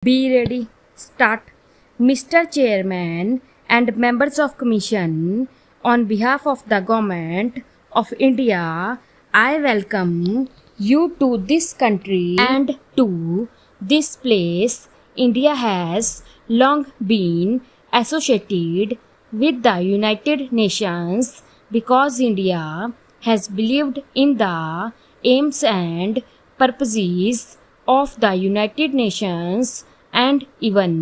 Be ready. Start. Mr. Chairman and members of Commission, on behalf of the Government of India, I welcome you to this country and to this place. India has long been associated with the United Nations because India has believed in the aims and purposes of the United Nations, and even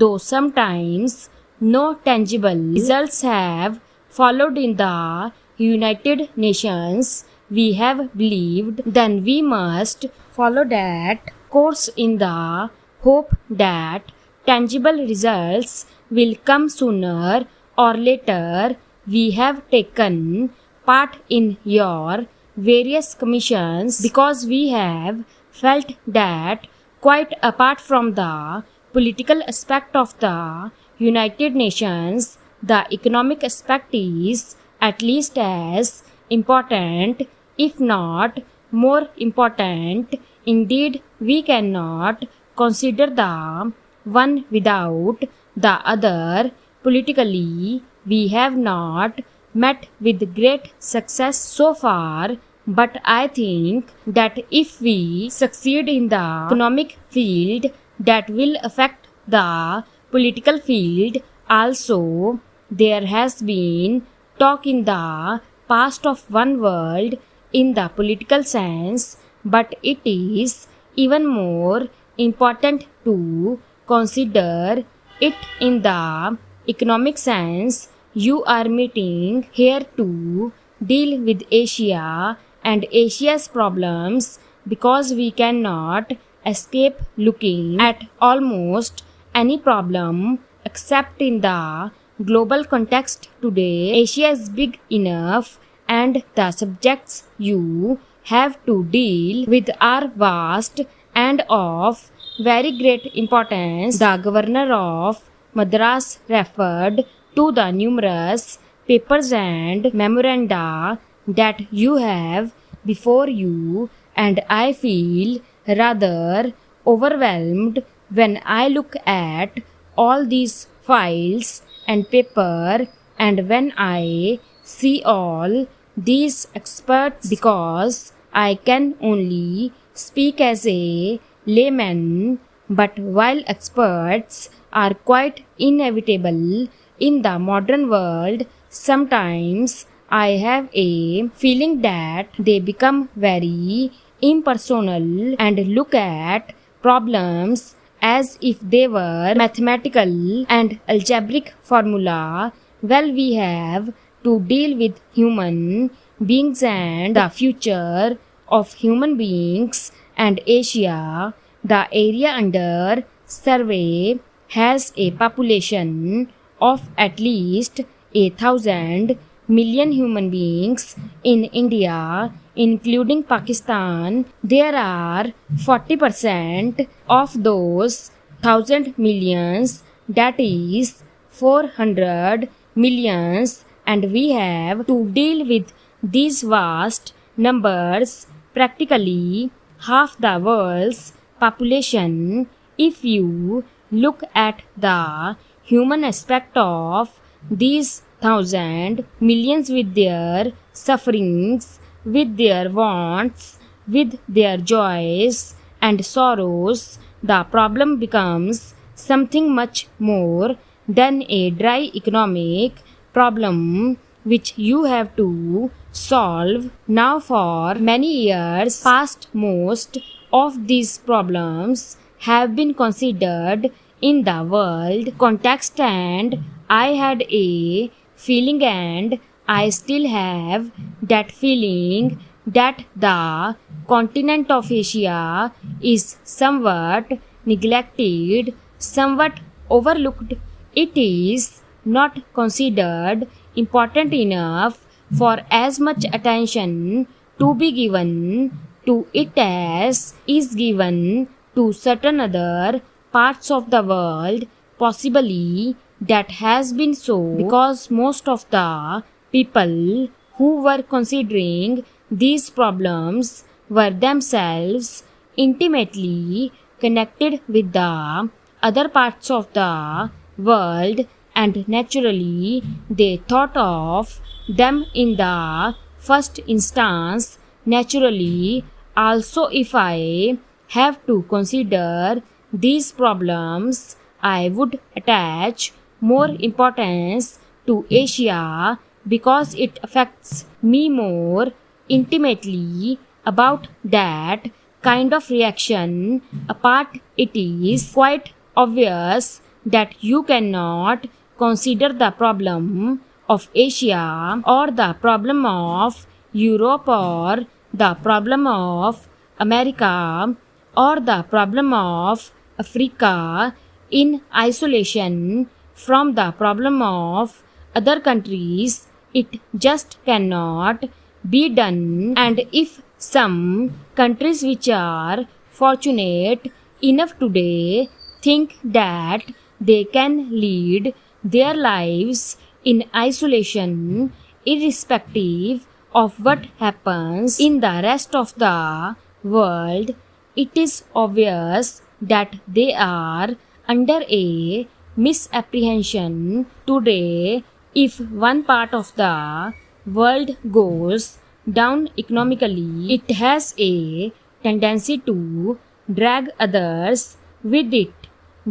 though sometimes no tangible results have followed in the United Nations, we have believed then we must follow that course in the hope that tangible results will come sooner or later. We have taken part in your various commissions because we have felt that quite apart from the political aspect of the United Nations, the economic aspect is at least as important, if not more important. Indeed, we cannot consider the one without the other. Politically, we have not met with great success so far, but I think that if we succeed in the economic field, that will affect the political field also. There has been talk in the past of one world in the political sense, but it is even more important to consider it in the economic sense. You are meeting here to deal with Asia and Asia's problems because we cannot escape looking at almost any problem except in the global context today. Asia is big enough and the subjects you have to deal with are vast and of very great importance. The governor of Madras referred to the numerous papers and memoranda that you have before you, and I feel rather overwhelmed when I look at all these files and paper, and when I see all these experts, because I can only speak as a layman. But while experts are quite inevitable in the modern world, sometimes I have a feeling that they become very impersonal and look at problems as if they were mathematical and algebraic formula. Well, we have to deal with human beings and the future of human beings, and Asia, the area under survey, has a population of at least 1,000 million human beings. In India, including Pakistan, there are 40% of those 1,000 millions, that is 400 millions, and we have to deal with these vast numbers, practically half the world's population. If you look at the human aspect of these 1,000 millions, with their sufferings, with their wants, with their joys and sorrows, the problem becomes something much more than a dry economic problem which you have to solve. Now, for many years past, most of these problems have been considered in the world context, and I had a feeling, and I still have that feeling, that the continent of Asia is somewhat neglected, somewhat overlooked. It is not considered important enough for as much attention to be given to it as is given to certain other parts of the world. Possibly that has been so because most of the people who were considering these problems were themselves intimately connected with the other parts of the world, and naturally they thought of them in the first instance. Naturally, also, if I have to consider these problems, I would attach more importance to Asia because it affects me more intimately. About that kind of reaction apart, it is quite obvious that you cannot consider the problem of Asia or the problem of Europe or the problem of America or the problem of Africa in isolation from the problem of other countries. It just cannot be done. And if some countries which are fortunate enough today think that they can lead their lives in isolation, irrespective of what happens in the rest of the world, it is obvious that they are under a misapprehension today. If one part of the world goes down economically, it has a tendency to drag others with it,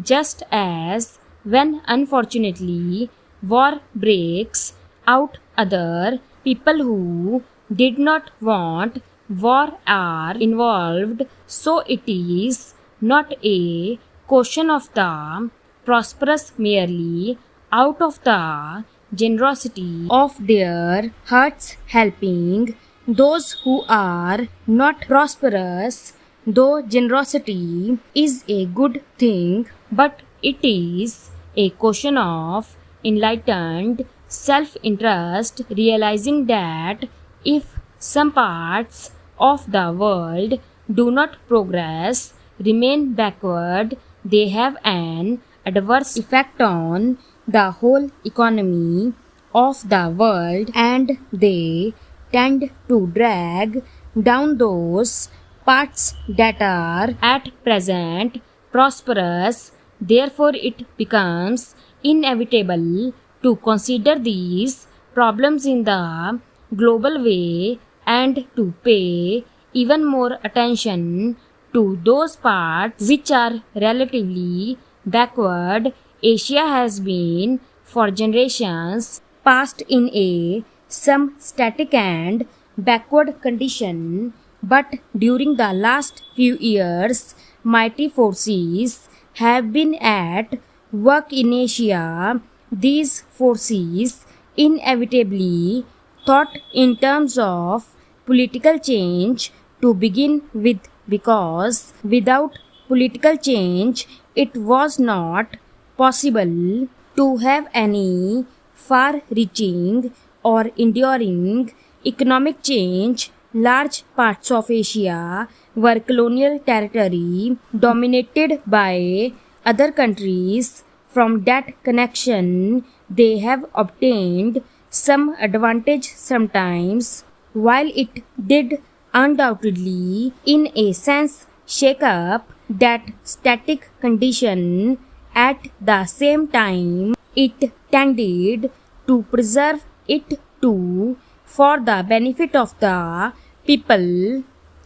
just as when unfortunately war breaks out, other people who did not want war are involved. So it is not a question of the prosperous merely out of the generosity of their hearts helping those who are not prosperous, though generosity is a good thing, but it is a question of enlightened self-interest, realizing that if some parts of the world do not progress, remain backward, they have an adverse effect on the whole economy of the world, and they tend to drag down those parts that are at present prosperous. Therefore, it becomes inevitable to consider these problems in the global way and to pay even more attention to those parts which are relatively backward. Asia has been for generations past in a some static and backward condition, but during the last few years mighty forces have been at work in Asia. These forces inevitably thought in terms of political change to begin with, because without political change it was not possible to have any far reaching or enduring economic change. Large parts of Asia were colonial territory dominated by other countries. From that connection, they have obtained some advantage sometimes, while it did undoubtedly, in a sense, shake up that static condition. At the same time, it tended to preserve it too, for the benefit of the people